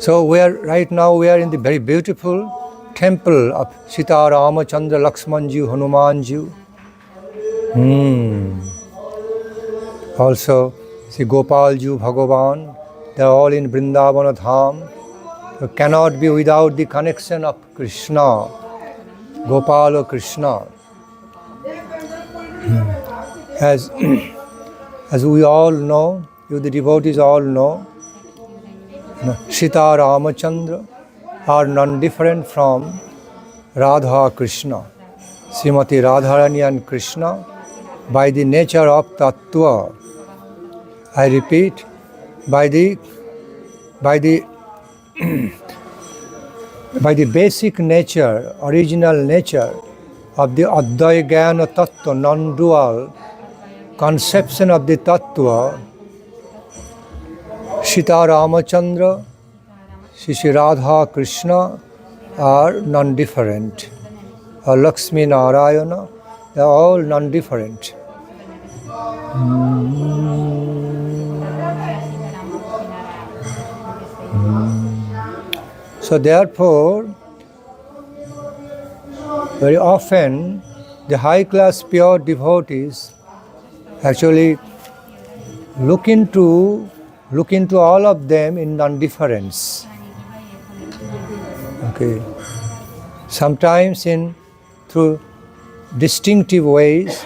So right now we are in the very beautiful temple of Sita-Rama, Chandra, Laksman-ji, Hanuman-ji. Also, see Gopal-ji, Bhagavan, they are all in Vrindavan Dham. So cannot be without the connection of Krishna, Gopal or Krishna. As we all know, you the devotees all know, Sita-Rama, Chandra are non-different from Radha-Krishna. Srimati Radharani and Krishna, by the nature of Tattva, I repeat, by the basic nature, original nature of the Advaya Jnana Tattva, non-dual conception of the Tattva, Sita-Rama, Chandra, Shri Radha-Krishna are non-different. Or Laksmi-Narayana, they are all non-different. So therefore, very often the high-class pure devotees actually look into all of them in non-difference. Okay. Sometimes through distinctive ways,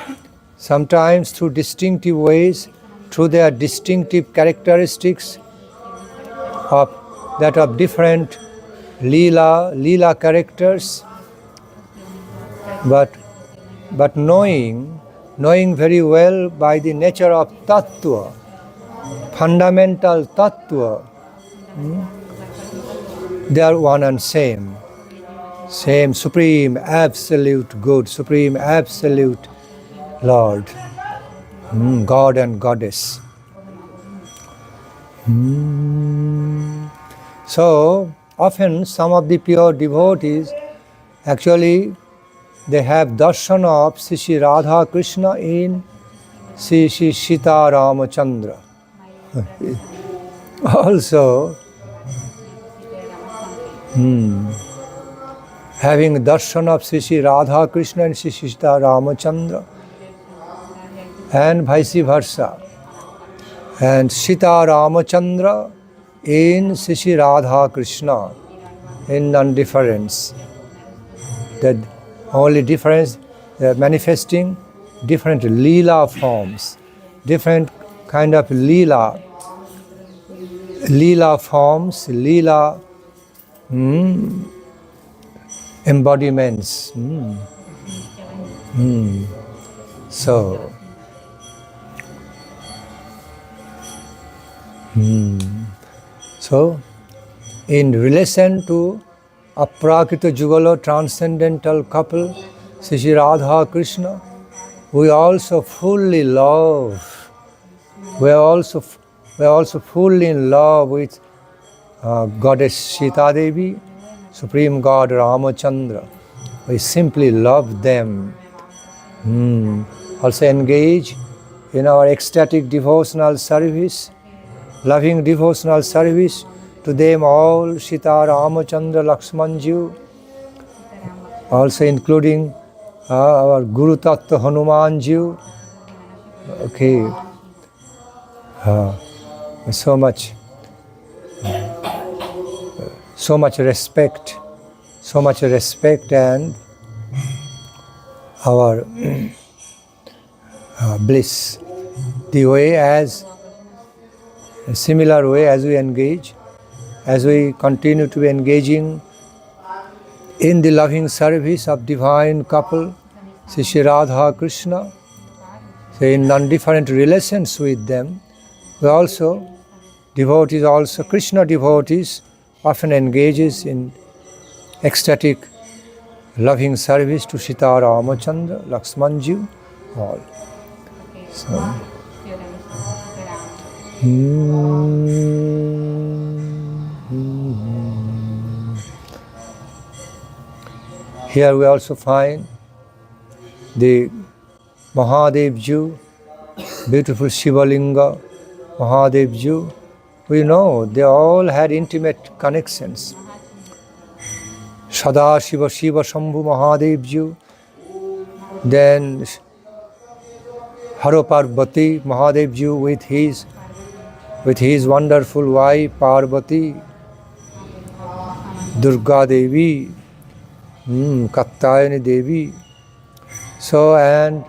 sometimes through their distinctive characteristics of different Leela characters, but knowing very well by the nature of Tattva, fundamental Tattva, they are one and same, supreme, absolute good, supreme, absolute Lord, God and Goddess. So often some of the pure devotees actually they have darshan of Sri Radha-Krishna in Sri Sita-Rama Chandra. Also, having darshan of Sri Radha-Krishna and Sri Sita-Rama Chandra, and vice versa, and Sita-Rama Chandra in Sri Radha-Krishna in non-difference. The only difference, they are manifesting different Leela forms, different kind of Leela forms, Leela embodiments. So, so in relation to Aprakita Jugala transcendental couple, Sri Radha Krishna, we also fully love. We are also fully in love with Goddess Sita Devi, Supreme God Ramachandra. We simply love them. Also engage in our ecstatic devotional service, loving devotional service to them all, Sita, Ramachandra, Laksmanji, also including our Guru Tattva Hanumanji. Okay, so much respect, and our bliss. The way as a similar way as we engage, as we continue to be engaging in the loving service of divine couple, Sri Radha Krishna, so in non-different relations with them, we also, devotees also, Krishna devotees often engages in ecstatic loving service to Sita, Ramachandra, Laksmanji, all. So, here we also find the Mahadev Ji, beautiful Shiva Linga, Mahadev Ji, we know they all had intimate connections. Sada Shiva Shiva Shambhu Mahadevji, then Parvati Mahadevji with his wonderful wife Parvati, Durga Devi, Katyayani Devi. So, and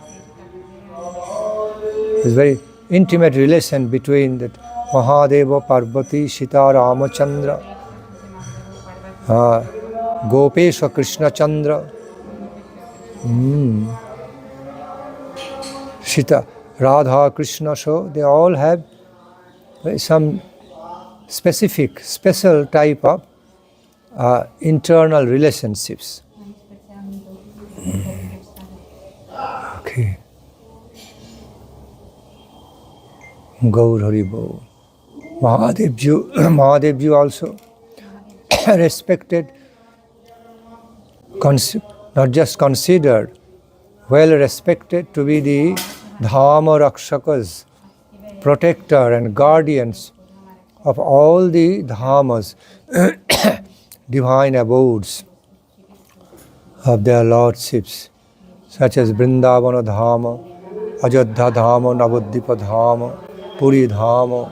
there's very intimate relation between that Mahadeva, Parvati, Sita-Rama Chandra, Gopesha Krishna Chandra, Sita, Radha-Krishna. So they all have some special type of internal relationships. Okay. Gaur Hari Bol. Mahadevji also respected, not just considered, well respected to be the Dhama Rakshakas, protector and guardians of all the Dhamas, divine abodes of their lordships, such as Vrindavan Dhama, Ajodhya Dhama, Navadvipa Dhama, Puri Dhama.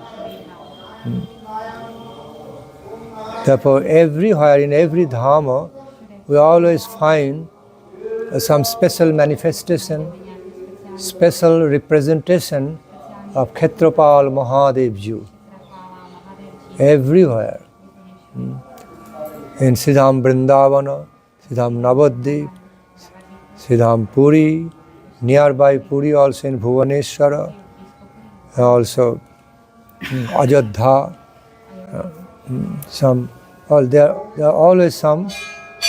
Therefore, everywhere in every Dhama, we always find some special manifestation, special representation of Kshetrapal Mahadevji. Everywhere. In Siddham Vrindavana, Siddham Navadvip, Siddham Puri, nearby Puri, also in Bhuvaneshwara, also Ajodhya, there are always some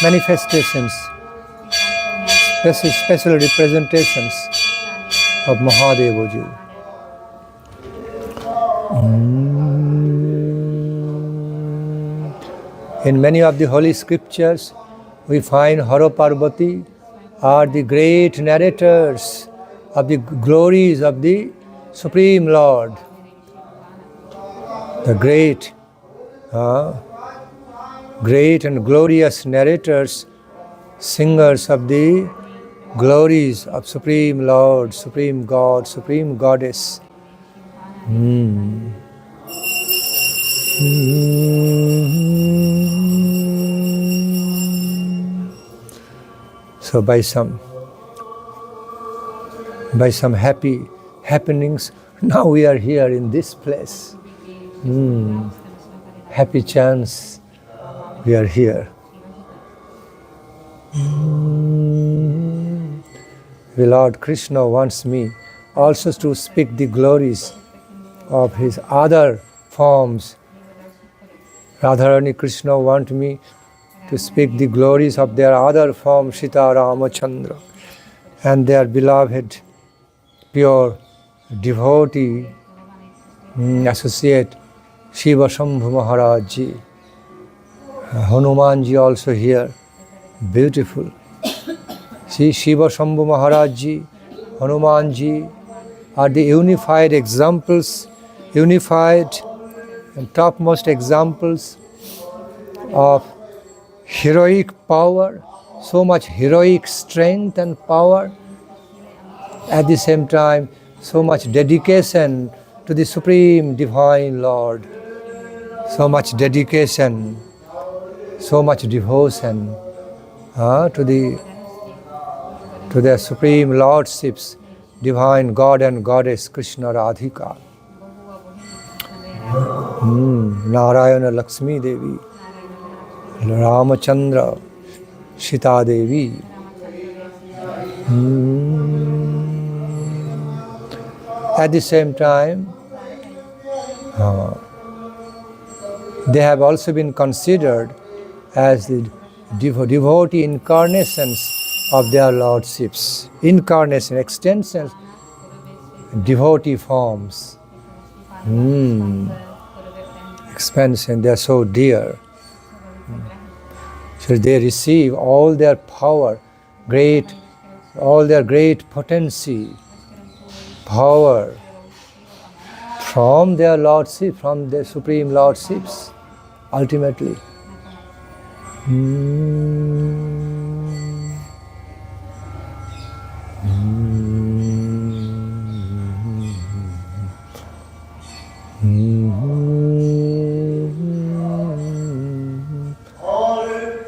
manifestations, special representations of Mahadevaji. In many of the holy scriptures, we find Hara Parvati are the great narrators of the glories of the Supreme Lord. The great and glorious narrators, singers of the glories of Supreme Lord, Supreme God, Supreme Goddess. So by some happenings, now we are here in this place. Happy chance we are here. The Lord Krishna wants me also to speak the glories of his other forms. Radharani Krishna want me to speak the glories of their other form, Sita-Rama Chandra, and their beloved, pure devotee, associate Shiva Shambhu Maharaj ji. Hanuman ji also here, beautiful. See, Shiva Shambhu Maharaj ji, Hanuman ji are the unified examples, unified and topmost examples of heroic power, so much heroic strength and power, at the same time so much dedication to the Supreme Divine Lord, so much dedication, so much devotion to their Supreme Lordships, Divine God and Goddess Krishna Radhika. Narayana Laksmi Devi, Ramachandra, Sita Devi. At the same time, they have also been considered as the devotee incarnations of their lordships. Incarnation, extensions, devotee forms. Expansion, they are so dear. So they receive all their power, all their great potency, power from their lordship, from their supreme lordships, ultimately.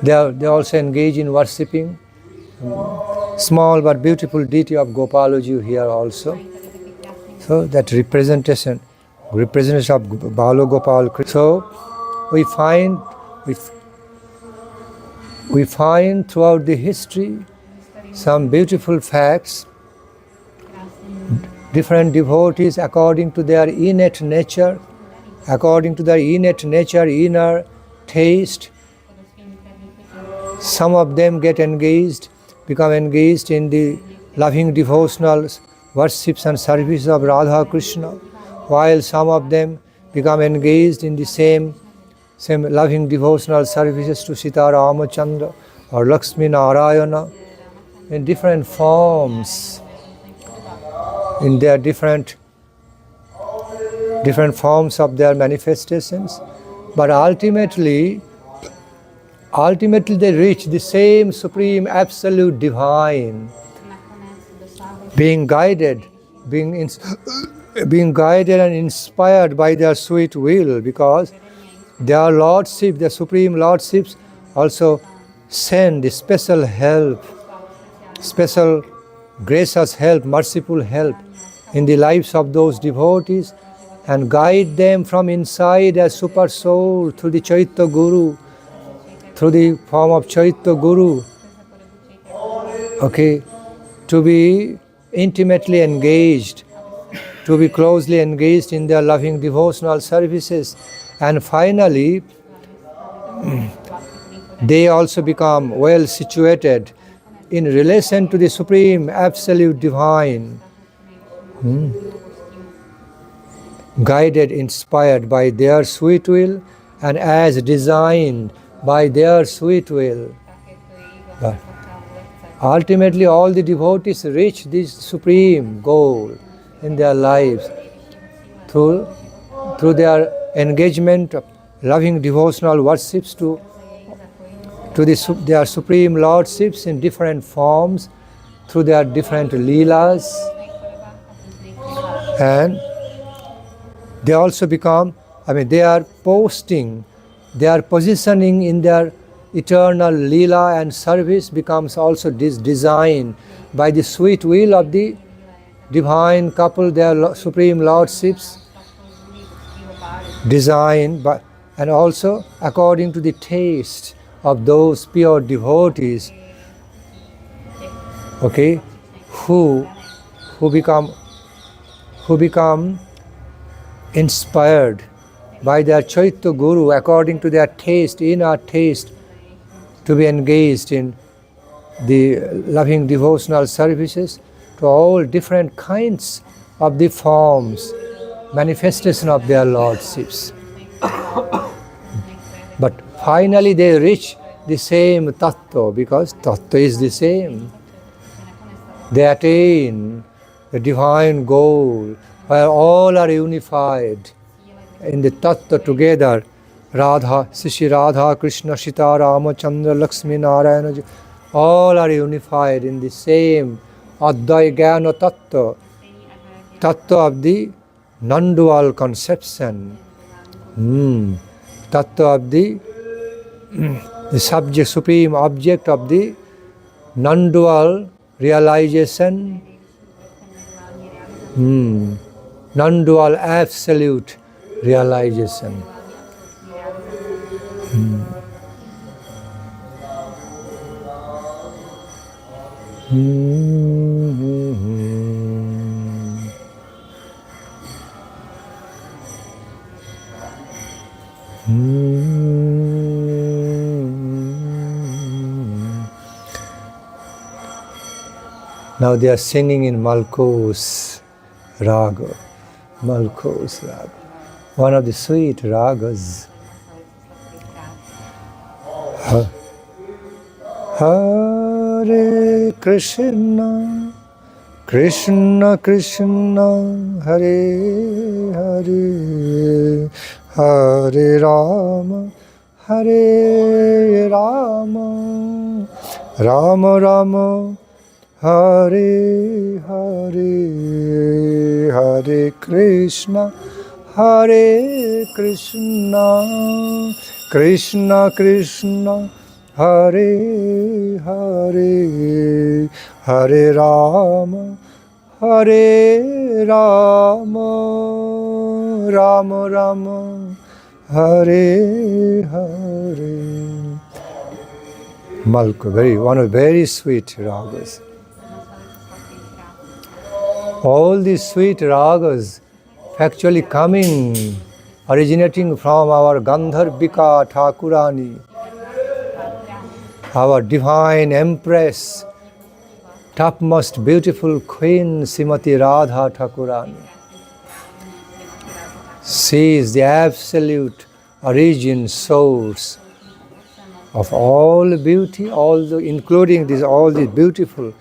They also engage in worshipping small but beautiful deity of Gopalaji here also. So that representation of Balo Gopal. So we find throughout the history some beautiful facts. Different devotees, according to their innate nature, inner taste, some of them become engaged in the loving devotional worships and services of Radha-Krishna, while some of them become engaged in the same loving devotional services to Sita-Rama or Laksmi-Narayan in different forms, in their different forms of their manifestations, but ultimately they reach the same supreme absolute divine, being guided and inspired by their sweet will, because their lordship, their supreme lordships also send special help, special gracious help, merciful help in the lives of those devotees and guide them from inside as super soul through the Chaitya Guru, through the form of Chaitya Guru, to be intimately engaged, to be closely engaged in their loving devotional services, and finally they also become well situated in relation to the Supreme Absolute Divine, guided, inspired by their sweet will and as designed by their sweet will. But ultimately all the devotees reach this supreme goal in their lives through their engagement of loving devotional worships to their supreme lordships in different forms, through their different leelas, and they also become, they are positioning in their eternal leela and service becomes also designed by the sweet will of the divine couple, their supreme lordships, designed by, and also according to the taste of those pure devotees, who become inspired by their Chaitya Guru according to their taste, inner taste, to be engaged in the loving devotional services to all different kinds of the forms, manifestation of their lordships. But finally they reach the same tattva, because tattva is the same. They attain the divine goal where all are unified in the tattva together. Radha-Krishna, Sita-Rama, Laksmi-Narayan, all are unified in the same Advai Jnana tattva, tattva of the non-dual conception, tattva of the subject, supreme object of the non-dual realization, non-dual absolute realization. Now they are singing in Malkos Raga, one of the sweet ragas. Hare Krishna, Krishna Krishna Hare Hare, Hare Rama Hare Rama, Rama Rama Hare Hare, Hare Krishna Krishna Krishna Hare Hare, Hare Rama Rama Rama Hare Hare. Malka, one of very sweet ragas. All these sweet ragas actually originating from our Gandharvika Thakurani, our divine empress, topmost beautiful queen Srimati Radha Thakurani. She is the absolute origin, source of all beauty, including all these beautiful,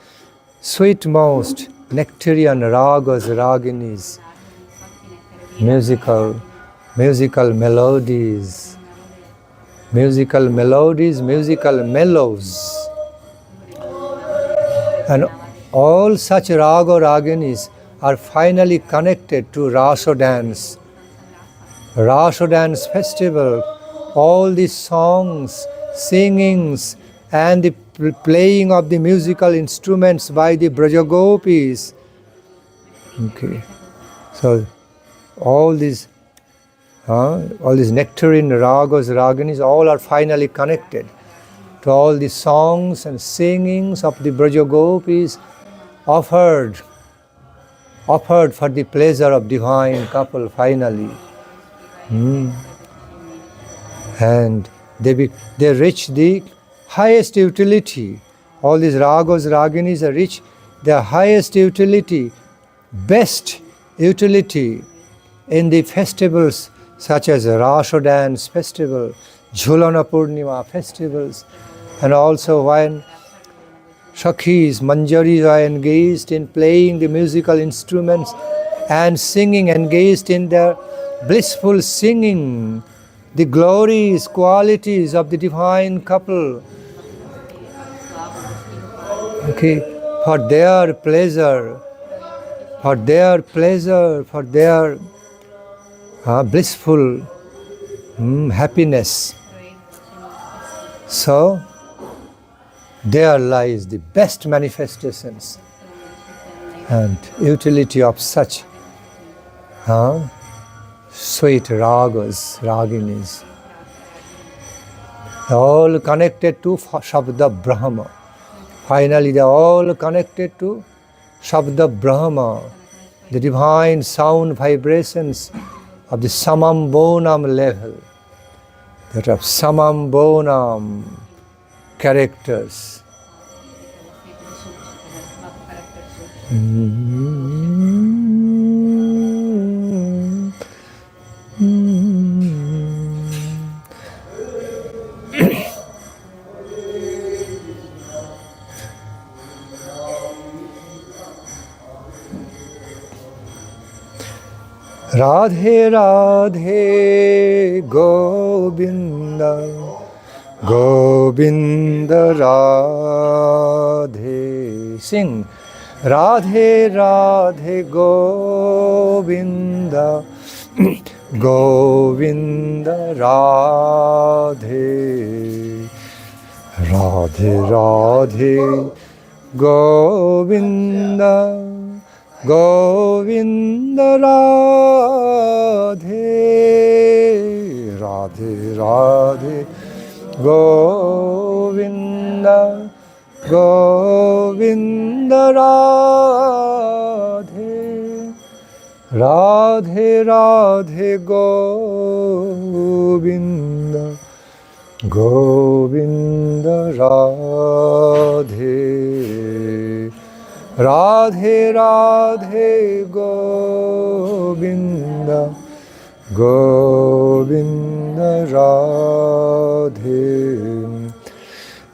sweetmost nectarian ragas, raginis, musical melodies, musical mellows. And all such raga raginis are finally connected to Rasa dance festival. All these songs, singings, and the playing of the musical instruments by the Brajagopis. Okay, so all these nectarine ragas, raginis, all are finally connected to all the songs and singings of the Brajagopis offered for the pleasure of divine couple finally. And they reach the highest utility. All these ragas, raginis reach the highest utility, best utility in the festivals such as Rasa dance festival, Jhulana Purnima festivals, and also when Shakhis, Manjaris are engaged in playing the musical instruments and singing, engaged in their blissful singing, the glories, qualities of the divine couple. Okay, for their pleasure, for their blissful happiness. So, there lies the best manifestations and utility of such sweet ragas, raginis. They are all connected to Shabda Brahma. Finally, they are all connected to Shabda Brahma, the divine sound vibrations of the Samam Bonam level, that of Samam Bonam characters. Radhe Radhe Govinda, Govinda Radhe. Sing. Radhe Radhe Govinda, Govinda Radhe. Radhe Radhe Govinda, Govinda Radhe. Radhe Radhe Govinda, Govinda Radhe. Radhe Radhe Govinda, Govinda Radhe. Radhe Radhe Govinda, Govinda Radhe.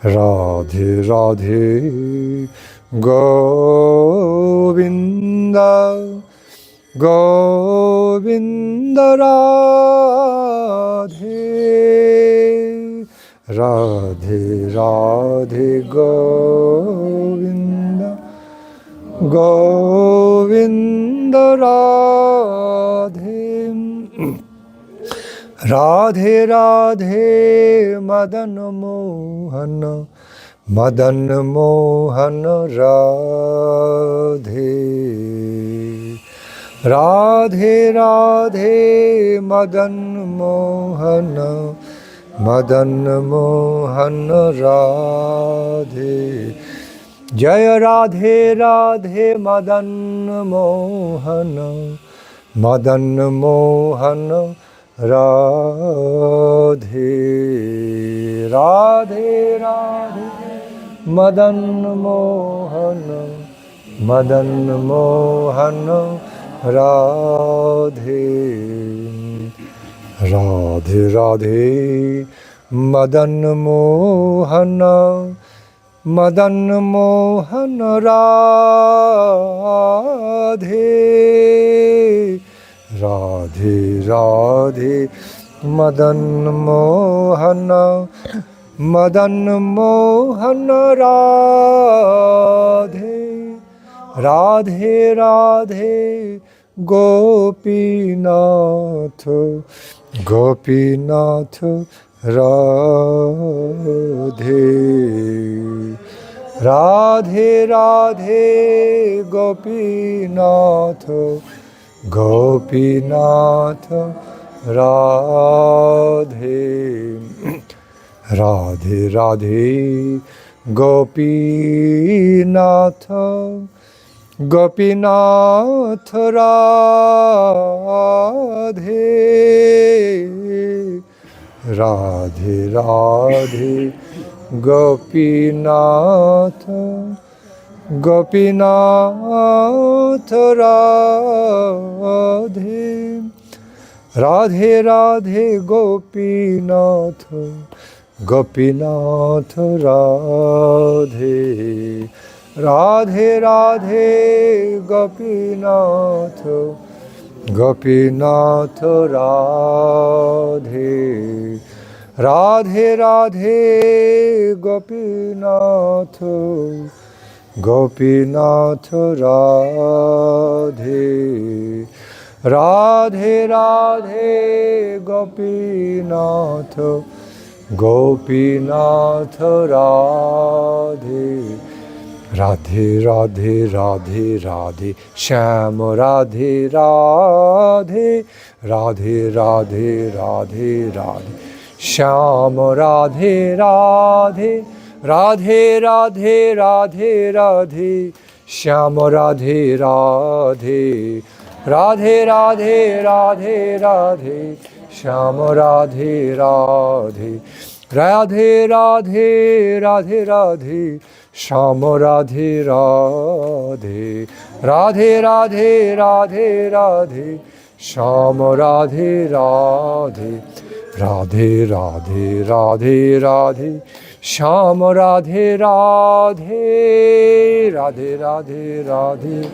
Radhe Radhe Govinda, Govinda Radhe, Radhe Radhe Govinda, Govinda Radhe, Radhe Radhe Madan Mohan, Madan Mohan Radhe, Radhe Radhe Madan Mohan, Madan Mohan Radhe, Jaya Radhe Radhe Madan Mohan, Madan Mohan Radhe, Radhe Radhe Madan Mohan, Madan Mohan Radhe, Radhe Radhe Madan Mohan, Madan Mohan Radhe, Radhe Radhe Madan Mohan, Madan Mohan Radhe, Radhe Radhe Gopinath, Gopinath Radhe, Radhe Radhe Gopinath, Gopinath Radhe, Radhe Radhe Gopinath, Gopinath Radhe, Radhe Radhe Gopinath, Gopinath Radhe, Radhe Radhe Gopinath, Gopinath Radhe, Radhe Radhe Gopinath, Gopinath Radhe, Radhe Radhe Gopinath, Gopinath Radhe, Radhe Radhe Gopinath, Gopinath Radhe, Radhe Radhe Radhe Radhe Shyam Radhe Radhe, Radhe Radhe Radhe Radhe Shyam Radhe Radhe, Radhe Radhe Radhe Radhe Shyam Radhe Radhe, Radhe Radhe Radhe Radhe Shyam Radhe Radhe, Radhe Radhe Radhe Radhe Shyam Radhe Radhe, Radhe Radhe Radhe Radhe Shyam Radhe Radhe, Radhe Radhe Radhe Radhe Shyam Radhe Radhe, Radhe Radhe Radhe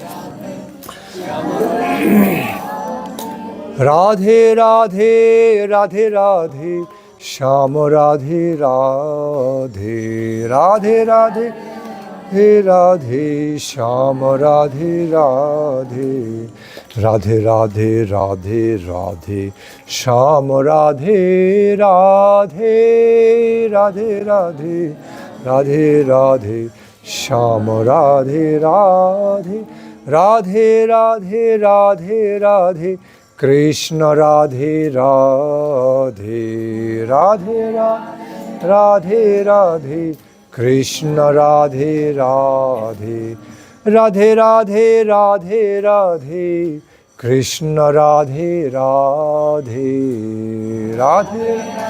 Radhe Radhe Radhe Radhe Shyam Radhe Radhe, Radhe Radhe Radhe Shyam Radhe Radhe, Radhe Radhe Radhe Radhe Shyam Radhe Radhe, Radhe Radhe Radhe Radhe Shyam Radhe Radhe, Radhe Radhe Radhe Radhe Krishna Radhe Radhe, Radhe Radhe Radhe Krishna Radhe Radhe, Radhe Radhe Radhe Radhe Krishna Radhe Radhe, Radhe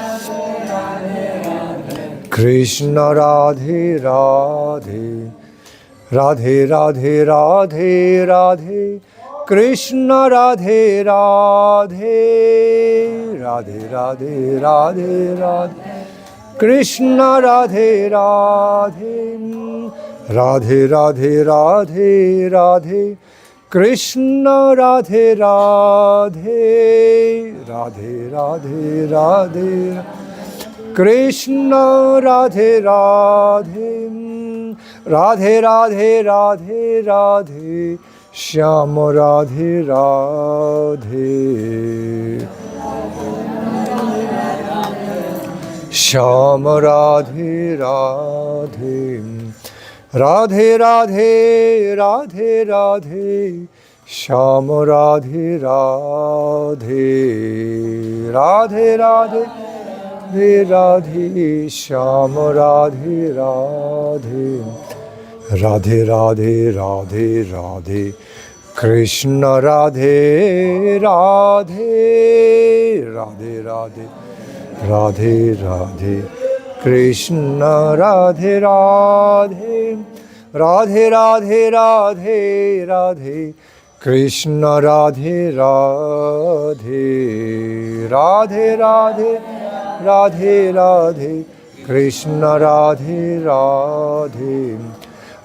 Krishna Radhe Radhe, Radhe Radhe Radhe Radhe Krishna Radhe Radhe, Radhe Radhe Radhe Radhe Krishna Radhe Radhe, Radhe Radhe Radhe Radhe Krishna Radhe Radhe Radhe Radhe Radhe Krishna Radhe Radhe Radhe Radhe Radhe Radhe Shyam Radhe Radhe Shyam Radhe Radhe Radhe Radhe Radhe Radhe Shyam Radhe Radhe Radhe Radhe Radhe Shyam Radhe Radhe Radhe Radhe Radhe Radhe Krishna Radhe Radhe Radhe Radhe Radhe Radhe Krishna Radhe Radhe Radhe Radhe Radhe Radhe Krishna Radhe Radhe Radhe Radhe Radhe Radhe Krishna Radhe Radhe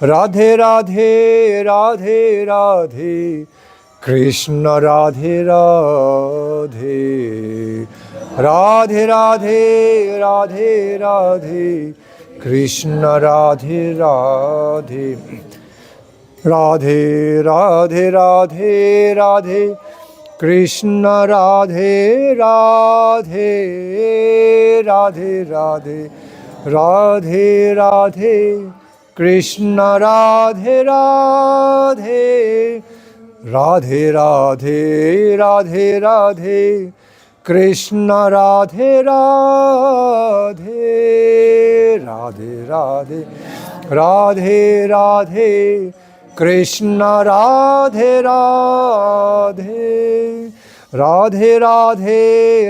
Radhe Radhe Radhe Radhe Krishna Radhe Radhe Radhe Radhe Radhe Radhe Krishna Radhe Radhe Radhe Radhe Radhe Radhe Krishna Radhe Radhe Radhe Radhe Radhe Radhe Krishna Radhe Radhe Radhe Radhe Radhe Radhe Krishna Radhe Radhe Radhe Radhe Radhe Radhe Krishna Radhe Radhe Radhe Radhe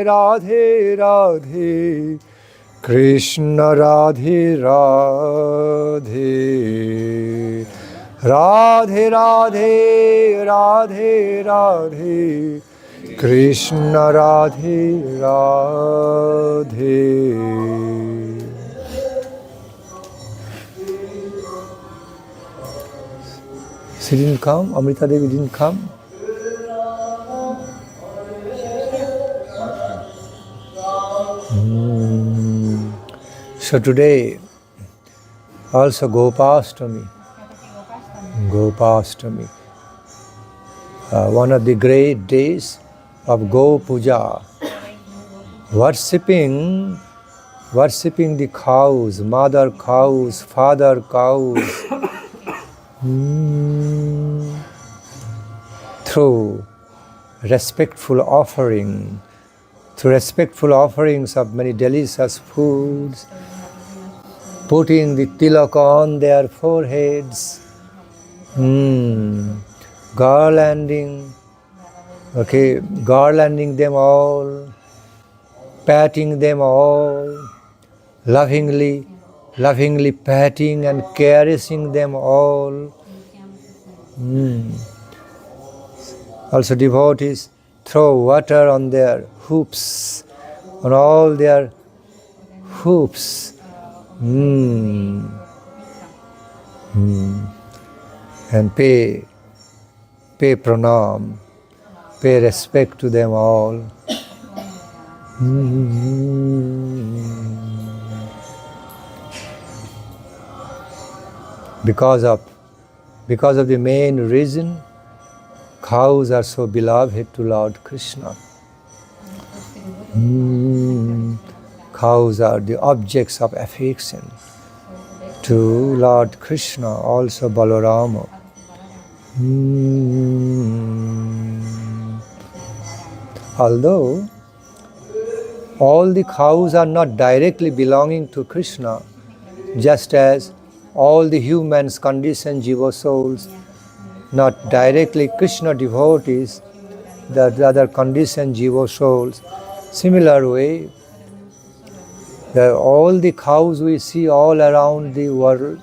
Radhe Radhe Krishna Radhe Radhe Radhe Radhe Radhe Radhe Krishna Radhe Radhe. She didn't come? Amrita Devi didn't come? So today also Gopastami. Gopastami. One of the great days of Go Puja. Worshipping the cows, mother cows, father cows. Through respectful offering, through respectful offerings of many delicious foods, putting the tilak on their foreheads, garlanding them all, patting them all, lovingly patting and caressing them all. Also devotees throw water on their hoops, on all their hoops. And pay pranam, pay respect to them all. Because of the main reason, cows are so beloved to Lord Krishna. Cows are the objects of affection to Lord Krishna, also Balarama. Although all the cows are not directly belonging to Krishna, just as all the humans, conditioned jiva souls, not directly Krishna devotees, the other conditioned jiva souls. Similar way, all the cows we see all around the world,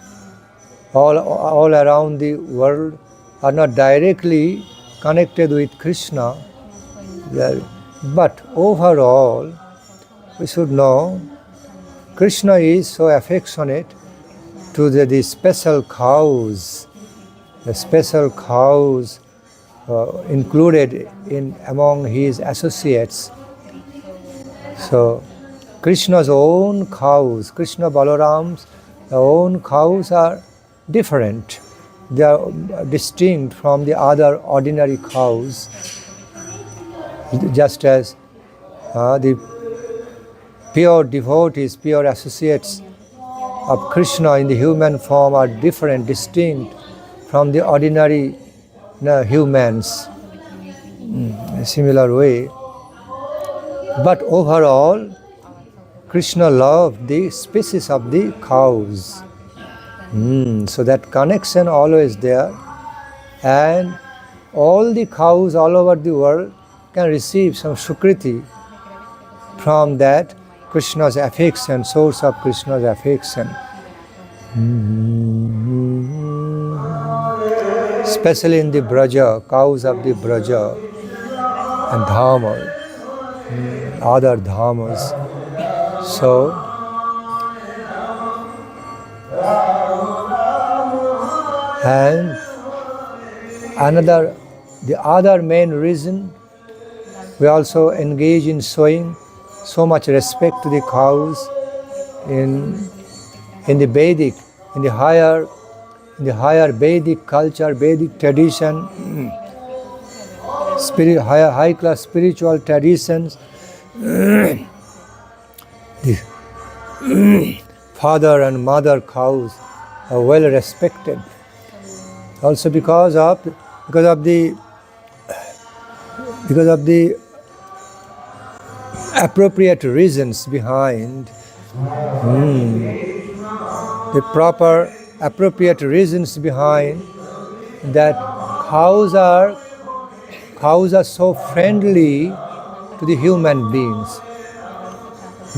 all around the world are not directly connected with Krishna. But overall, we should know Krishna is so affectionate to the special cows, the special cows included in among his associates. So Krishna's own cows, Krishna Balaram's own cows are different. They are distinct from the other ordinary cows, just as the pure devotees, pure associates of Krishna in the human form are different, distinct from the ordinary humans in a similar way. But overall, Krishna loved the species of the cows. So that connection always there, and all the cows all over the world can receive some sukriti from that Krishna's affection, source of Krishna's affection. Especially in the Braja, cows of the Braja and Dhama, other Dhamas. So, and the other main reason, we also engage in showing so much respect to the cows in the Vedic, in the higher Vedic culture, Vedic tradition, high class spiritual traditions. The father and mother cows are well respected. Also because of the appropriate reasons behind, the proper appropriate reasons behind that cows are so friendly to the human beings.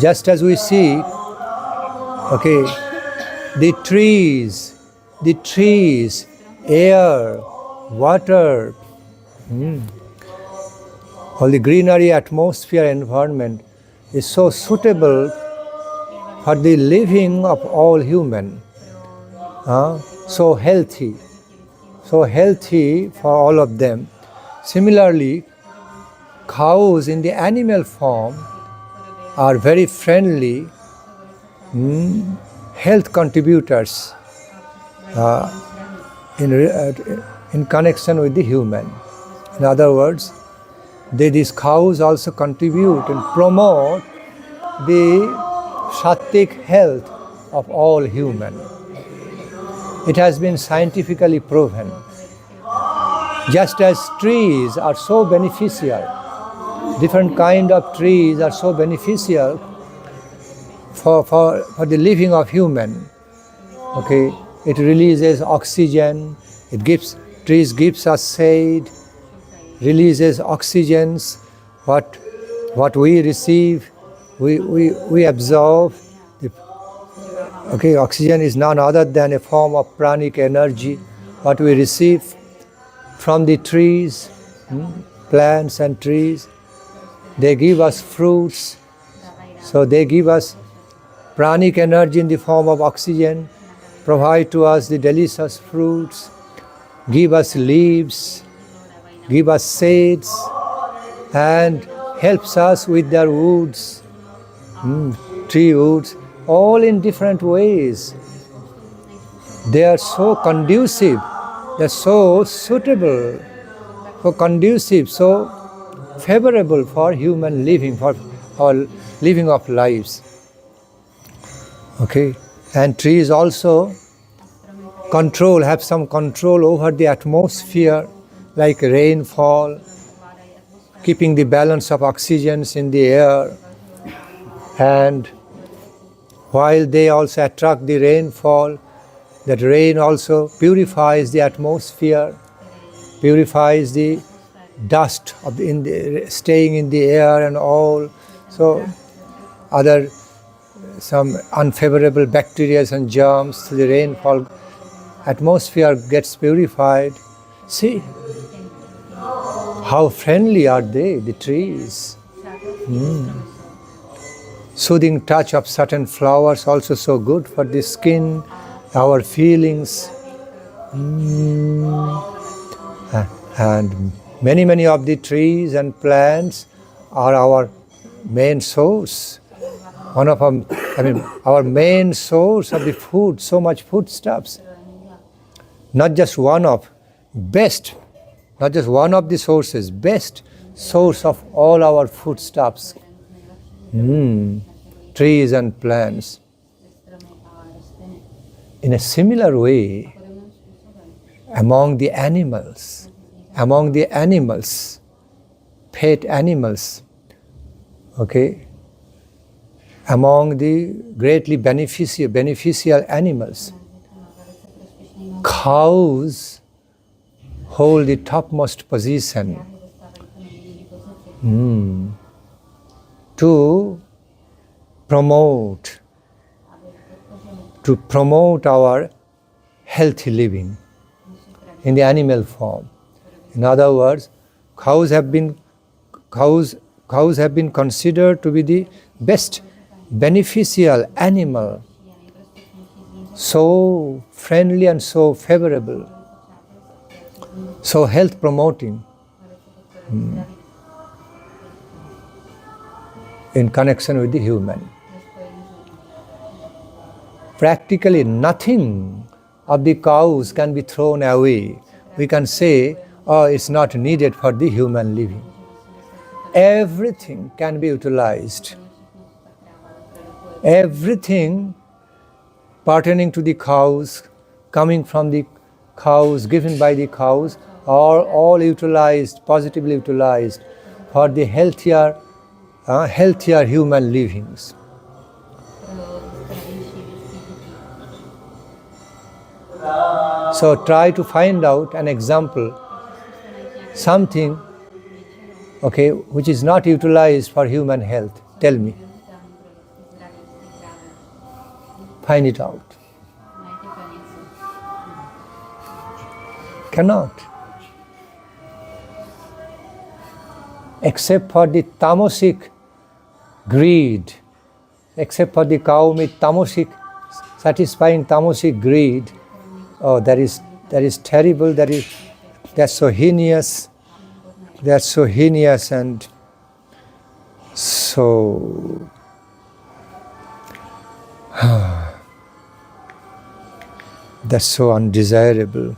Just as we see, the trees, air, water, all the greenery, atmosphere, environment is so suitable for the living of all human. So healthy for all of them. Similarly, cows in the animal form are very friendly health contributors in connection with the human. In other words, these cows also contribute and promote the sattvic health of all human. It has been scientifically proven. Just as trees are so beneficial, different kind of trees are so beneficial for the living of human. It releases oxygen. Trees gives us shade, releases oxygens. What we receive, we absorb. Oxygen is none other than a form of pranic energy. What we receive from the trees, plants and trees, they give us fruits. So they give us pranic energy in the form of oxygen, provide to us the delicious fruits, give us leaves, give us shades, and helps us with their woods, tree woods, all in different ways. They are so conducive, they are so suitable, so conducive, so favorable for human living, for our living of lives. And trees also have some control over the atmosphere, like rainfall, keeping the balance of oxygens in the air. And while they also attract the rainfall, that rain also purifies the atmosphere, purifies the dust staying in the air and all. So some unfavorable bacteria and germs through the rainfall, atmosphere gets purified. See how friendly are they, the trees. Soothing touch of certain flowers also so good for the skin our feelings, and many of the trees and plants are our main source. Our main source of the food, so much foodstuffs. Not just one of the sources, best source of all our foodstuffs. Trees and plants. In a similar way, among the animals, pet animals, okay, among the greatly beneficial animals, cows hold the topmost position to promote our healthy living in the animal form. In other words, cows have been considered to be the best beneficial animal, so friendly and so favorable, so health promoting in connection with the human. Practically nothing of the cows can be thrown away. We can say, oh, it's not needed for the human living. Everything can be utilized. Everything pertaining to the cows, coming from the cows, given by the cows, are all utilized, positively utilized for the healthier human livings. So try to find out an example, something, okay, which is not utilized for human health. Tell me. Find it out. Cannot. Except for the tamasic greed, except for the cow meat, satisfying tamasic greed. Oh, that is terrible. That's so heinous. That's so heinous and so. That's so undesirable.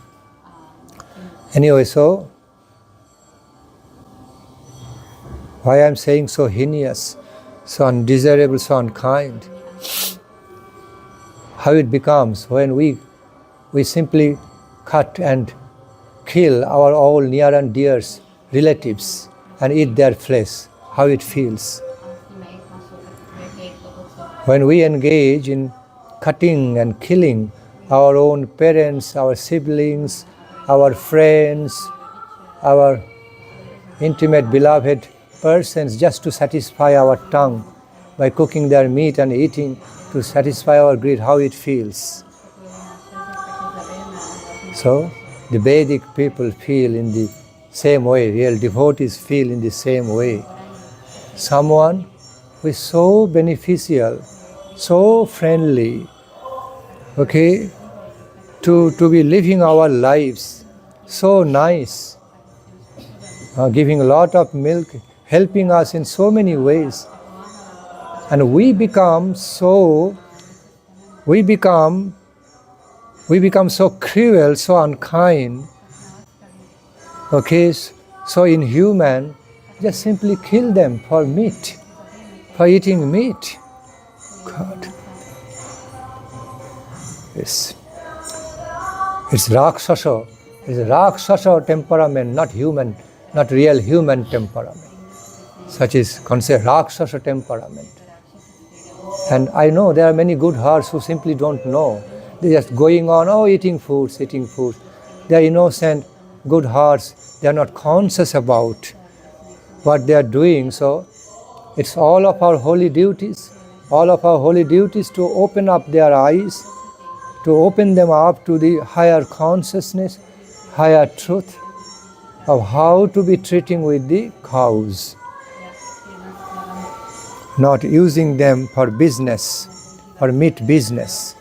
Anyway, so why I'm saying so heinous, so undesirable, so unkind? How it becomes when we simply cut and kill our all near and dear relatives and eat their flesh, how it feels. When we engage in cutting and killing our own parents, our siblings, our friends, our intimate beloved persons, just to satisfy our tongue by cooking their meat and eating to satisfy our greed, how it feels. So the Vedic people feel in the same way, real devotees feel in the same way. Someone who is so beneficial, so friendly, okay, to be living our lives, so nice, giving a lot of milk, helping us in so many ways. And we become so cruel, so unkind, okay, so inhuman, just simply kill them for meat, for eating meat. God. It's Rakshasa temperament, not human, not real human temperament. Such is considered Rakshasa temperament. And I know there are many good hearts who simply don't know. They're just going on, eating foods. They are innocent, good hearts. They are not conscious about what they are doing. So it's all of our holy duties to open up their eyes, to open them up to the higher consciousness, higher truth of how to be treating with the cows. Not using them for business, for meat business.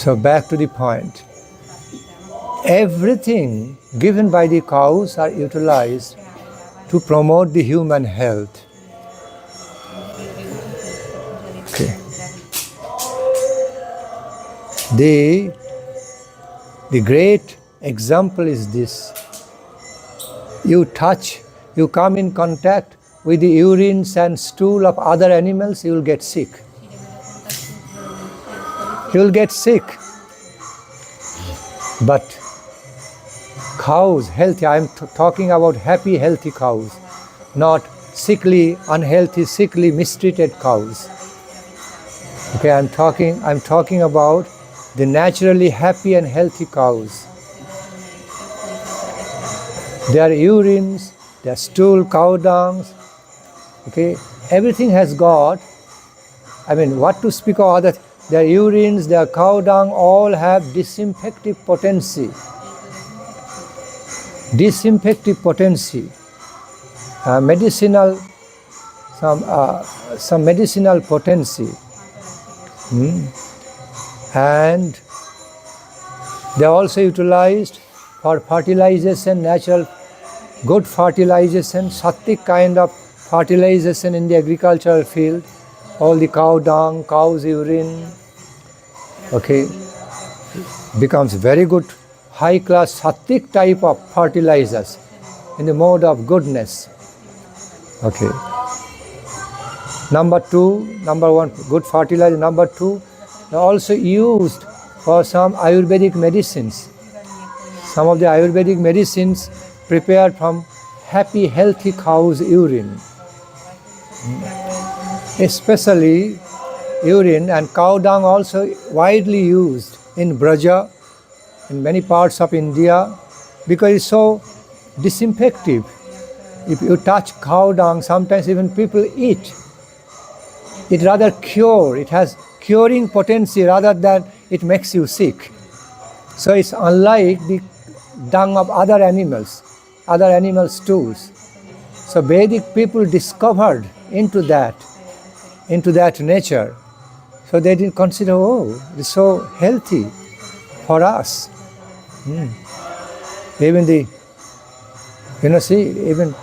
So back to the point. Everything given by the cows are utilized to promote the human health. Okay. The great example is this. You come in contact with the urines and stool of other animals, you will get sick. You will get sick. But cows, healthy, I am talking about happy, healthy cows, not sickly, unhealthy, sickly, mistreated cows. Okay, I'm talking about the naturally happy and healthy cows. Their urines, their stool, cow dungs, okay, everything has got, what to speak of other, their urines, their cow dung all have disinfective potency. Disinfective potency, medicinal, some medicinal potency. And they are also utilized for fertilization, natural good fertilization, sattvic kind of fertilization in the agricultural field. All the cow dung, cow's urine, okay, becomes very good, high class sattvic type of fertilizers in the mode of goodness. Okay. Number one, good fertilizer. Number two, they are also used for some Ayurvedic medicines. Some of the Ayurvedic medicines prepared from happy, healthy cow's urine. Especially urine and cow dung also widely used in Braja, in many parts of India, because it's so disinfective. If you touch cow dung, sometimes even people eat. It rather cure, it has curing potency rather than it makes you sick. So it's unlike the dung of other animals, other animal stools. So Vedic people discovered into that nature. So they didn't consider, it's so healthy for us. Even even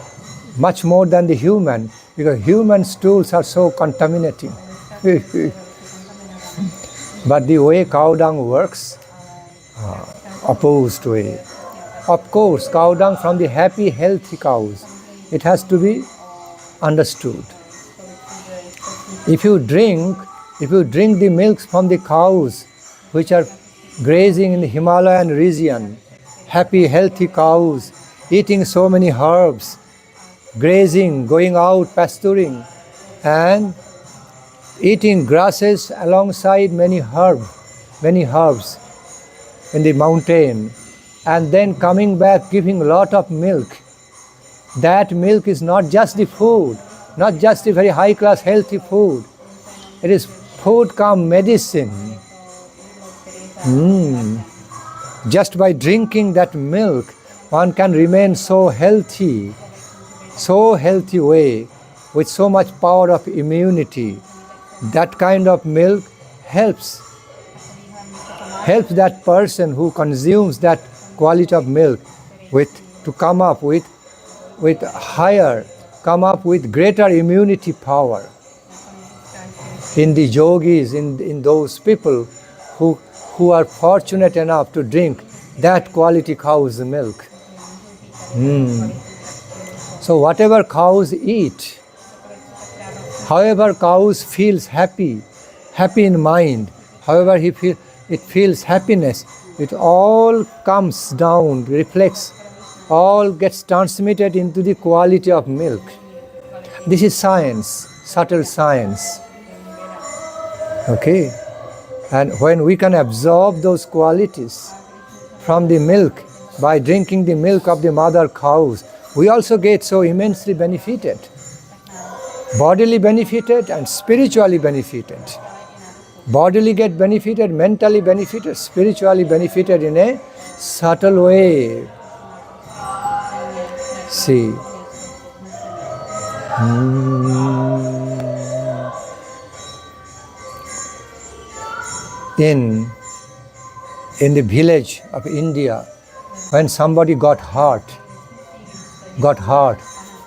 much more than the human, because human stools are so contaminating. But the way cow dung works, opposed way. Of course, cow dung from the happy, healthy cows, it has to be understood. If you drink the milk from the cows which are grazing in the Himalayan region, happy, healthy cows, eating so many herbs, grazing, going out, pasturing, and eating grasses alongside many herbs in the mountain, and then coming back giving a lot of milk. That milk is not just the food, not just the very high class healthy food. It is food come medicine. Just by drinking that milk, one can remain so healthy way, with so much power of immunity. That kind of milk helps that person who consumes that quality of milk to come up with greater immunity power. In the yogis, in those people who are fortunate enough to drink that quality cow's milk. So whatever cows eat, however cows feels happy in mind, however it feels happiness, it all comes down, reflects, all gets transmitted into the quality of milk. This is science, subtle science. Okay? And when we can absorb those qualities from the milk by drinking the milk of the mother cows, we also get so immensely benefited. Bodily benefited and spiritually benefited. Bodily get benefited, mentally benefited, spiritually benefited in a subtle way. See. in the village of India, when somebody got hurt,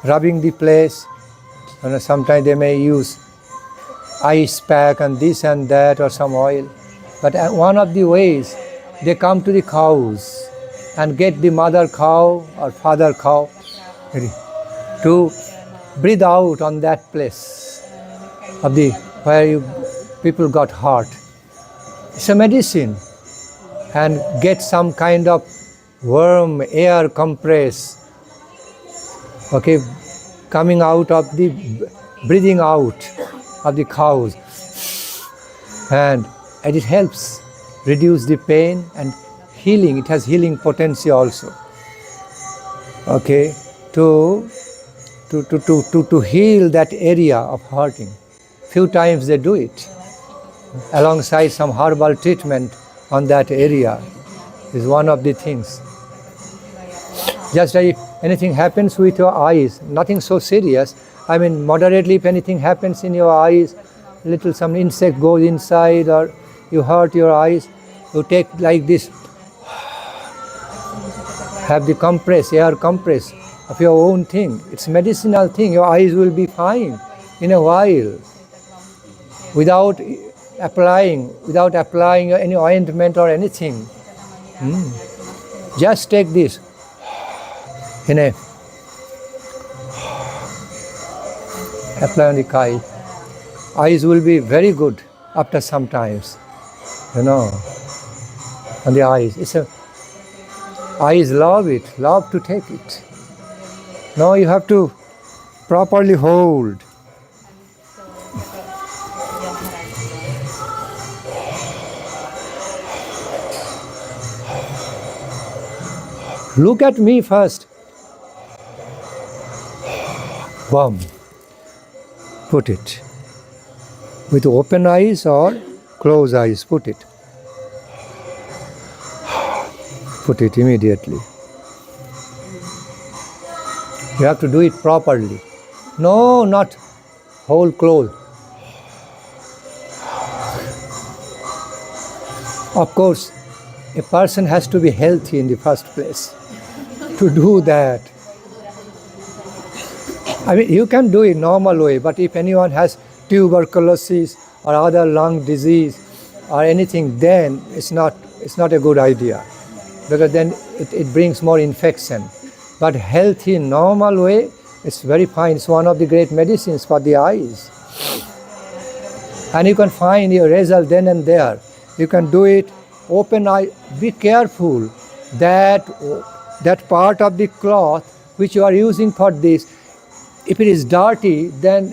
rubbing the place, sometimes they may use ice pack and this and that or some oil. But one of the ways, they come to the cows and get the mother cow or father cow to breathe out on that place of the where people got hurt. It's a medicine, and get some kind of warm air compress, okay, coming out of the breathing out of the cows, and it helps reduce the pain and healing. It has healing potential also. Okay, to heal that area of hurting. Few times they do it, alongside some herbal treatment on that area is one of the things. Just like if anything happens with your eyes, nothing so serious, I mean moderately if anything happens in your eyes, little some insect goes inside or you hurt your eyes, you take like this, have the air compress of your own thing. It's medicinal thing, your eyes will be fine in a while. Without applying any ointment or anything. Just take this apply on the eye. Eyes will be very good after some times, on the eyes. Eyes love it, love to take it. Now you have to properly hold. Look at me first. Boom. Put it. With open eyes or closed eyes, put it. Put it immediately. You have to do it properly. No, not whole close. Of course, a person has to be healthy in the first place to do that. I mean, you can do it normal way, but if anyone has tuberculosis or other lung disease or anything, then it's not a good idea, because then it brings more infection. But healthy, normal way, it's very fine. It's one of the great medicines for the eyes. And you can find your result then and there. You can do it open eye. Be careful that part of the cloth which you are using for this, if it is dirty, then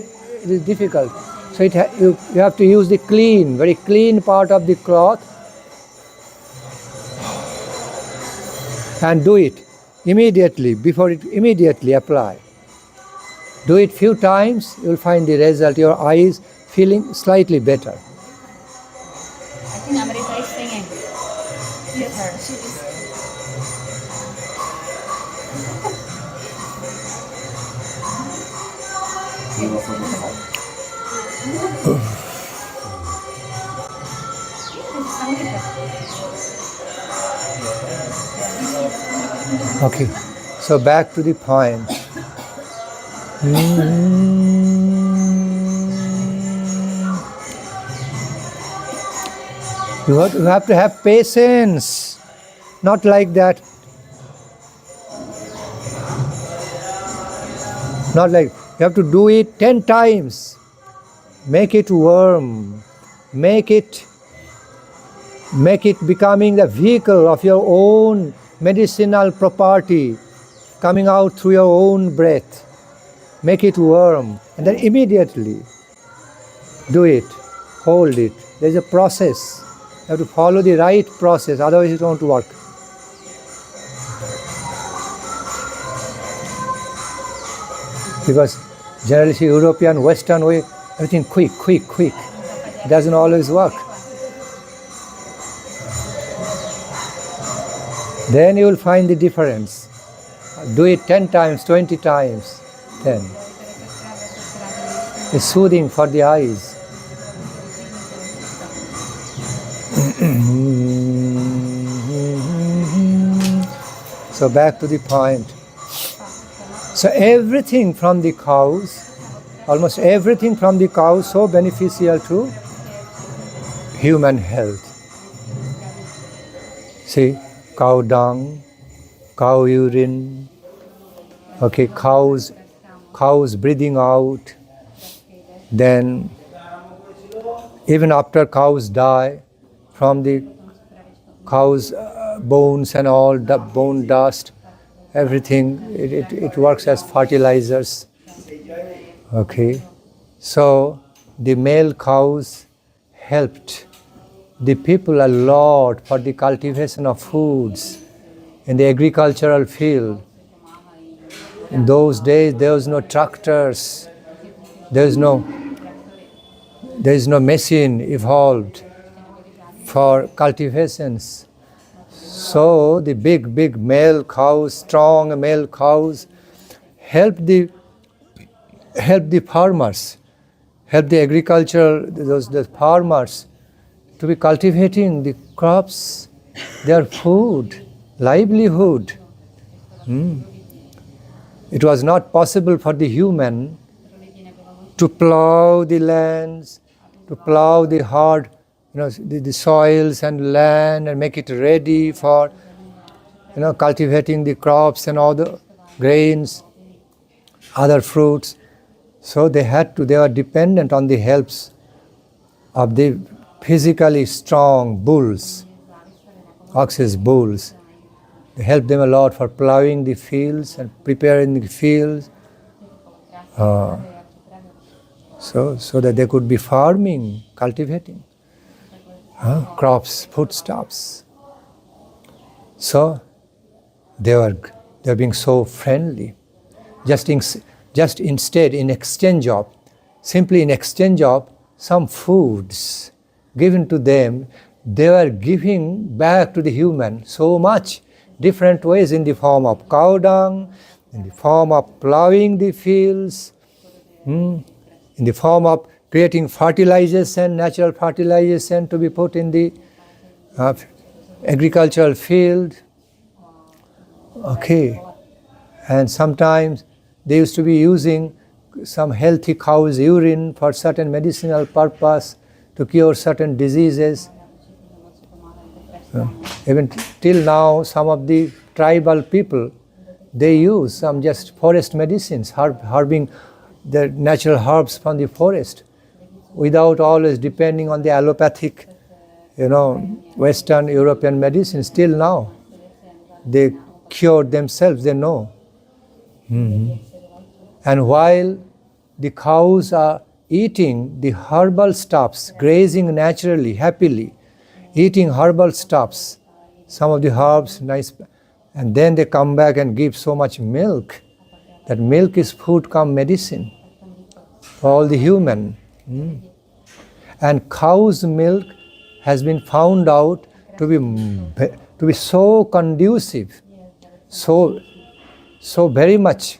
it is difficult. So you have to use the clean, very clean part of the cloth and do it immediately, immediately apply. Do it few times, you will find the result, your eyes feeling slightly better. I think Amrita is singing. Yes, her. She is. Okay, so back to the point. You have to have patience, not like that. Not like, you have to do it 10 times. Make it warm. Make it becoming the vehicle of your own medicinal property, coming out through your own breath. Make it warm, and then immediately do it, hold it. There's a process. You have to follow the right process, otherwise it won't work. Because generally, European, Western way, everything quick. It doesn't always work. Then you will find the difference. Do it 10 times, 20 times, then. It's soothing for the eyes. So back to the point. So everything from the cows, almost everything from the cows, so beneficial to human health. See, cow dung, cow urine, okay, cows breathing out, then even after cows die, from the cows' bones and all the bone dust, everything, it works as fertilizers. Okay, so the male cows helped the people a lot for the cultivation of foods in the agricultural field. In those days, there was no tractors, there is no machine evolved for cultivations. So the big male cows, strong male cows, help the farmers, help the the farmers to be cultivating the crops, their food, livelihood. It was not possible for the human to plow the lands, to plow the hard, the soils and land and make it ready for, cultivating the crops and all the grains, other fruits. So they were dependent on the helps of the physically strong bulls, oxes, bulls. They helped them a lot for plowing the fields and preparing the fields, so that they could be farming, cultivating crops, foodstuffs. So they were being so friendly. Just instead, simply in exchange of some foods given to them, they were giving back to the human so much, different ways, in the form of cow dung, in the form of plowing the fields, in the form of creating fertilization, natural fertilization to be put in the agricultural field. Okay, and sometimes they used to be using some healthy cow's urine for certain medicinal purpose to cure certain diseases. Even till now, some of the tribal people, they use some just forest medicines, herbing the natural herbs from the forest, without always depending on the allopathic, Western European medicine. Still now, they cure themselves, they know. And while the cows are eating the herbal stuffs, grazing naturally, happily, eating herbal stuffs, some of the herbs, nice, and then they come back and give so much milk. That milk is food cum medicine for all the human. And cow's milk has been found out to be so conducive, so very much,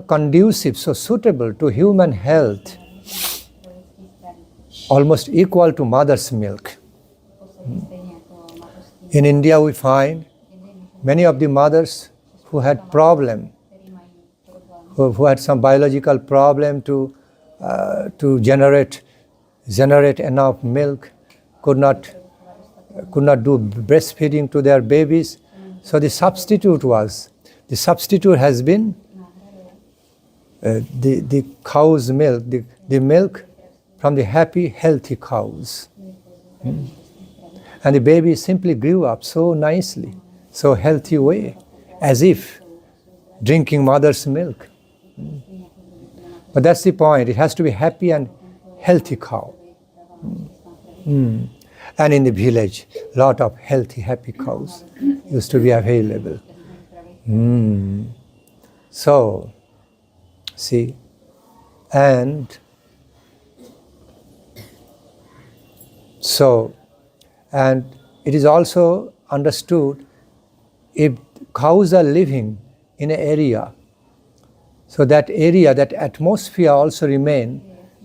conducive, so suitable to human health, almost equal to mother's milk. In India, we find many of the mothers who had problem, who had some biological problem to generate enough milk, could not do breastfeeding to their babies. So the substitute has been the cow's milk, the milk from the happy, healthy cows. And the baby simply grew up so nicely, so healthy way, as if drinking mother's milk. But that's the point. It has to be happy and healthy cow. And in the village, lot of healthy, happy cows used to be available. So, see, and it is also understood, if cows are living in an area, so that area, that atmosphere also remain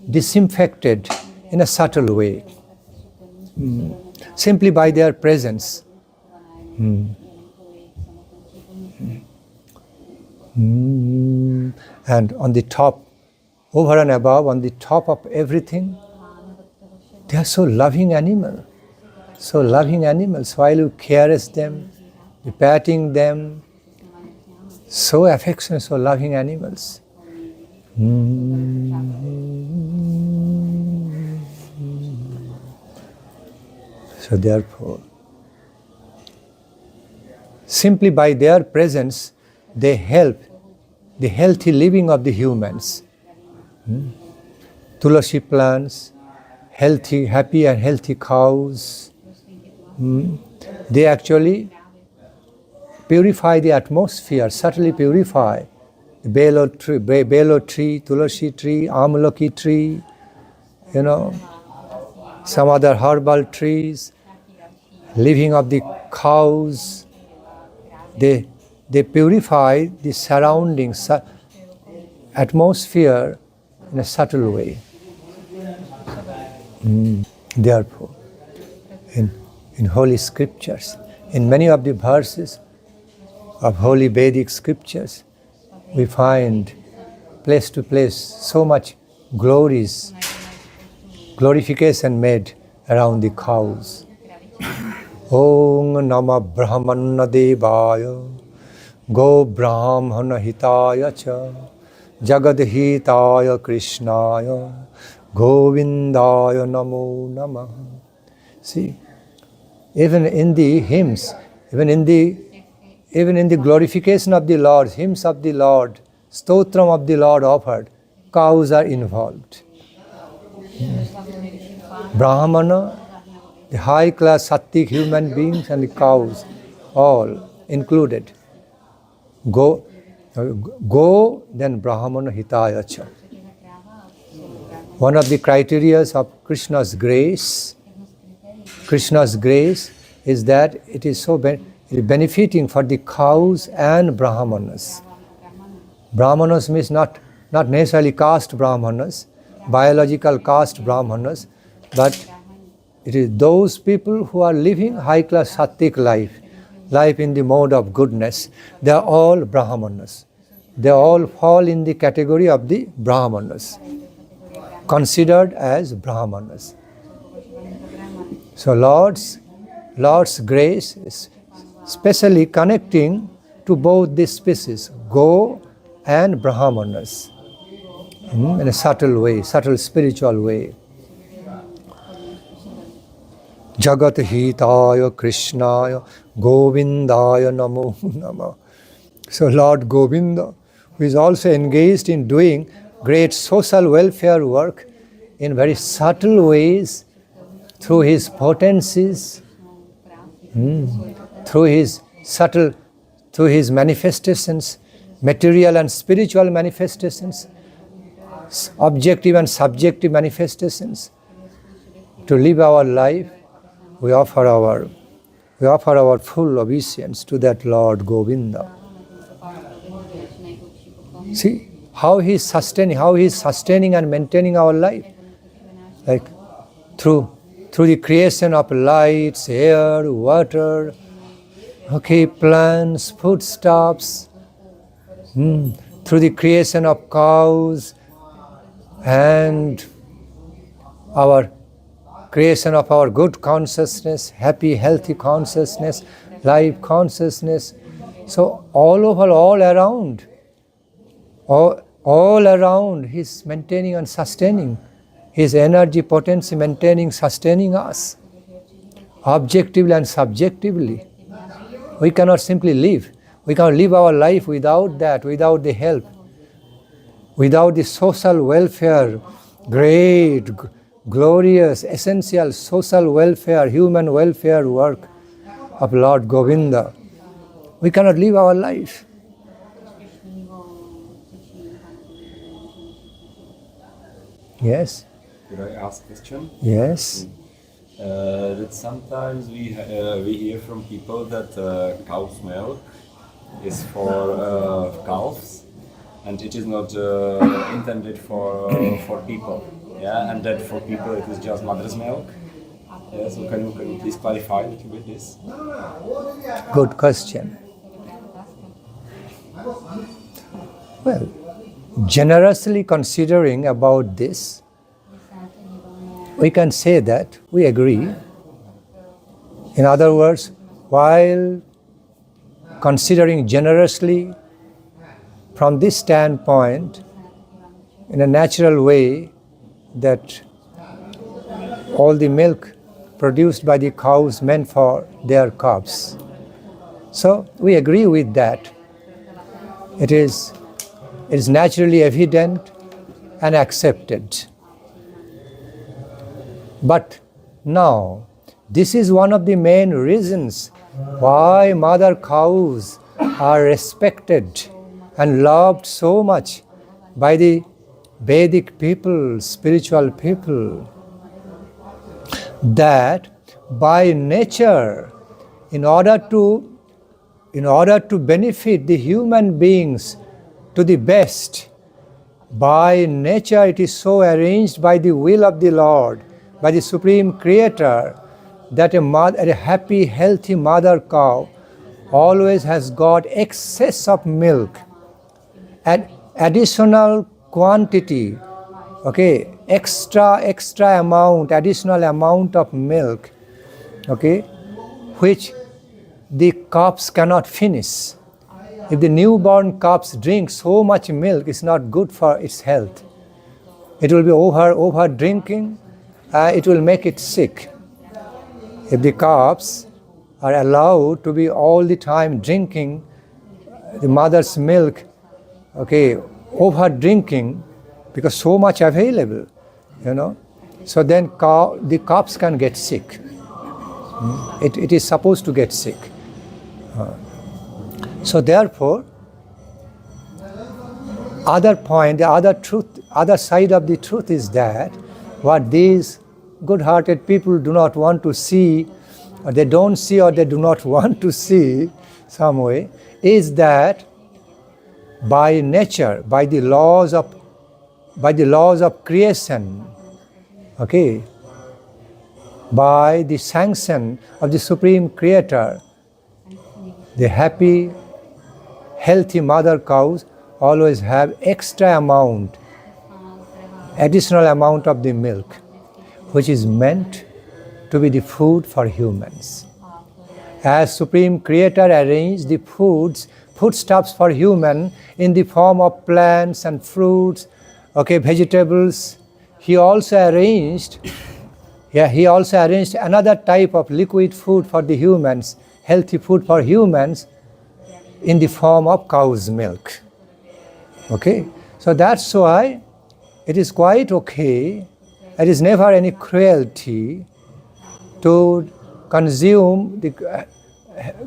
disinfected in a subtle way, simply by their presence. And on the top, over and above, on the top of everything, they are so loving animals. So loving animals. While you caress them, you patting them, so affectionate, so loving animals. So therefore, simply by their presence, they help the healthy living of the humans. Tulasi plants, healthy, happy and healthy cows. They actually purify the atmosphere, subtly purify. The belo tree, tulasi tree, amlaki tree, some other herbal trees, living of the cows. They purify the surrounding atmosphere in a subtle way. Therefore, in holy scriptures, in many of the verses of holy Vedic scriptures, we find place to place so much glorification made around the cows. Om Nama Brahmana Devaya Go Brahmana Hitaya Cha Jagad Hitaya Krishnaya Govindaya Namo Namah. See, even in the hymns, even in the glorification of the Lord, hymns of the Lord, stotram of the Lord offered, cows are involved. Brahmana, the high class Sattik human beings, and the cows, all included. Go, then Brahmana Hitaya Cha. One of the criteria of Krishna's grace is that it is so benefiting for the cows and Brahmanas. Brahmanas means not necessarily caste Brahmanas, biological caste Brahmanas, but it is those people who are living high-class Sattik life in the mode of goodness. They are all Brahmanas. They all fall in the category of the Brahmanas, considered as Brahmanas. So Lord's grace is specially connecting to both these species, Go and Brahmanas, in a subtle way, subtle spiritual way. Jagat Hitaya Krishnaya Govindaya Namo Namah. So Lord Govinda, who is also engaged in doing great social welfare work in very subtle ways, through his potencies, through his manifestations, material and spiritual manifestations, objective and subjective manifestations, to live our life, we offer our full obeisance to that Lord Govinda. See how he is sustaining and maintaining our life, like through the creation of lights, air, water, plants, foodstuffs, through the creation of cows and our creation of our good consciousness, happy, healthy consciousness, life consciousness. So all around, he's maintaining and sustaining. His energy, potency, maintaining, sustaining us, objectively and subjectively. We cannot simply live. We cannot live our life without that, without the help, without the social welfare, great, glorious, essential social welfare, human welfare work of Lord Govinda. We cannot live our life. Yes? Could I ask a question? Yes. That sometimes we hear from people that cow's milk is for calves, and it is not intended for people. Yeah, and that for people it is just mother's milk. Yeah, so can you please clarify a little bit this? Good question. Well, generously considering about this, we can say that we agree. In other words, while considering generously from this standpoint, in a natural way, that all the milk produced by the cows meant for their calves. So we agree with that. It is naturally evident and accepted. But now, this is one of the main reasons why mother cows are respected and loved so much by the Vedic people, spiritual people, that by nature, in order to benefit the human beings to the best, by nature it is so arranged by the will of the Lord, by the Supreme Creator, that a happy, healthy mother cow always has got excess of milk, and additional quantity, okay, extra amount, additional amount of milk, okay, which the calves cannot finish. If the newborn calves drink so much milk, it's not good for its health. It will be over drinking, it will make it sick. If the calves are allowed to be all the time drinking the mother's milk, okay, over drinking, because so much available, so then the calves can get sick. It is supposed to get sick. So therefore, other side of the truth is that what these good-hearted people do not want to see, or they don't see, or they do not want to see some way, is that by nature, by the laws of creation, okay, by the sanction of the Supreme Creator, the happy, healthy mother cows always have additional amount of the milk, which is meant to be the food for humans. As Supreme Creator arranged the foodstuffs for human in the form of plants and fruits, okay, vegetables, He also arranged another type of liquid food for the humans, healthy food for humans, in the form of cow's milk. Okay? So that's why it is quite okay, there is never any cruelty to consume the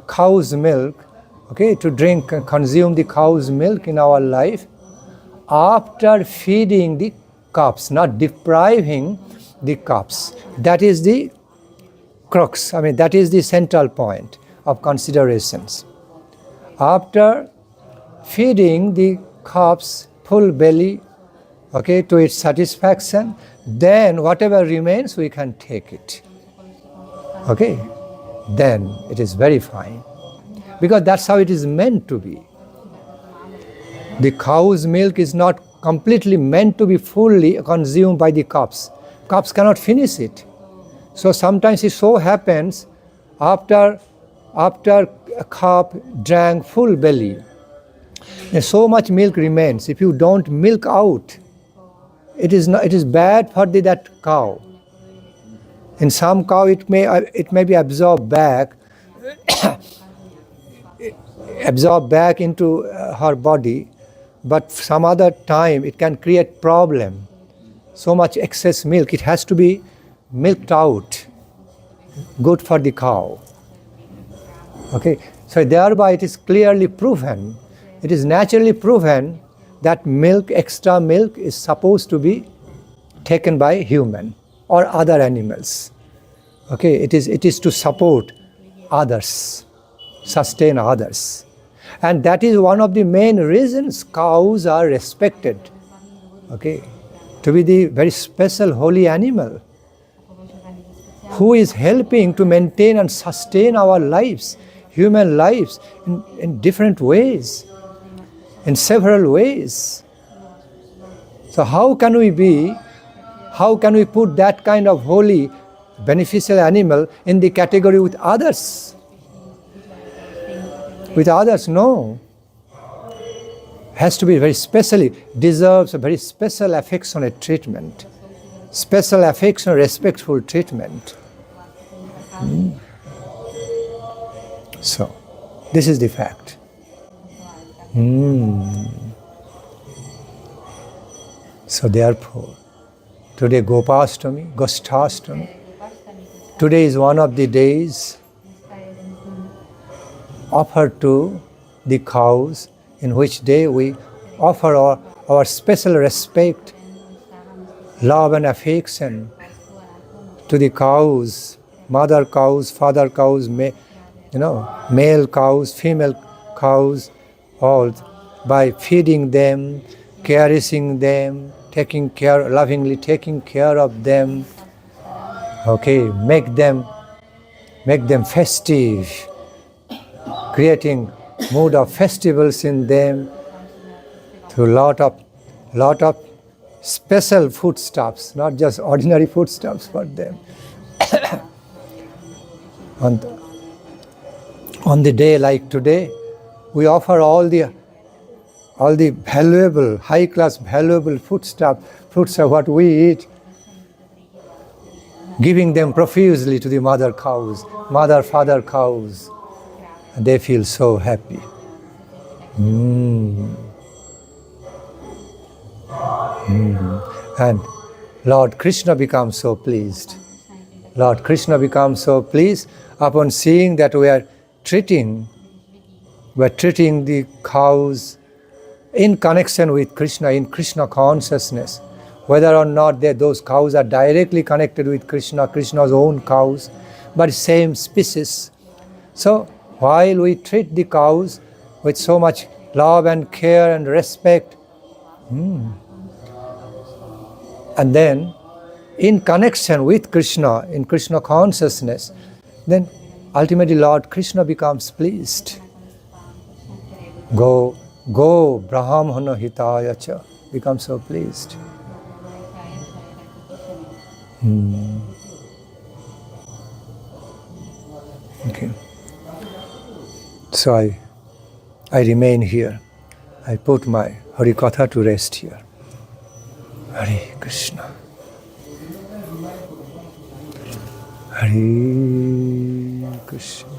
cow's milk, okay, to drink and consume the cow's milk in our life after feeding the calves, not depriving the calves. That is the crux, that is the central point of considerations. After feeding the calves full belly, okay, to its satisfaction, then whatever remains we can take it. Okay, then it is very fine. Because that's how it is meant to be. The cow's milk is not completely meant to be fully consumed by the calves. Calves cannot finish it. So sometimes it so happens after a calf drank full belly, and so much milk remains. If you don't milk out, it is bad for that cow. In some cow it may be absorbed back into her body, but some other time it can create problem. So much excess milk, it has to be milked out, good for the cow. Okay, so thereby it is clearly proven, it is naturally proven that extra milk is supposed to be taken by human or other animals. Okay, it is to support others, sustain others. And that is one of the main reasons cows are respected, okay, to be the very special holy animal who is helping to maintain and sustain our lives, human lives, in different ways. in several ways. So how can we put that kind of holy, beneficial animal in the category with others? With others, no. Has to be very specially, deserves a very special affectionate treatment. Special affection, respectful treatment. So, this is the fact. So therefore, today Gosthastami. Today is one of the days offered to the cows, in which day we offer our special respect, love and affection to the cows, mother cows, father cows, male cows, female cows, all, by feeding them, caressing them, lovingly taking care of them. Okay, make them festive, creating mood of festivals in them through lot of special foodstuffs, not just ordinary foodstuffs for them. On the day like today, we offer all the valuable, high-class, valuable foodstuff what we eat, giving them profusely to the mother cows, father cows. And they feel so happy. And Lord Krishna becomes so pleased. Lord Krishna becomes so pleased upon seeing that we are treating the cows in connection with Krishna, in Krishna consciousness. Whether or not those cows are directly connected with Krishna, Krishna's own cows, but same species. So, while we treat the cows with so much love and care and respect, and then in connection with Krishna, in Krishna consciousness, then ultimately Lord Krishna becomes pleased. Go Brahmana hitaya cha, becomes so pleased. Okay. So I remain here. I put my Harikatha to rest here. Hare Krishna. Hare Krishna.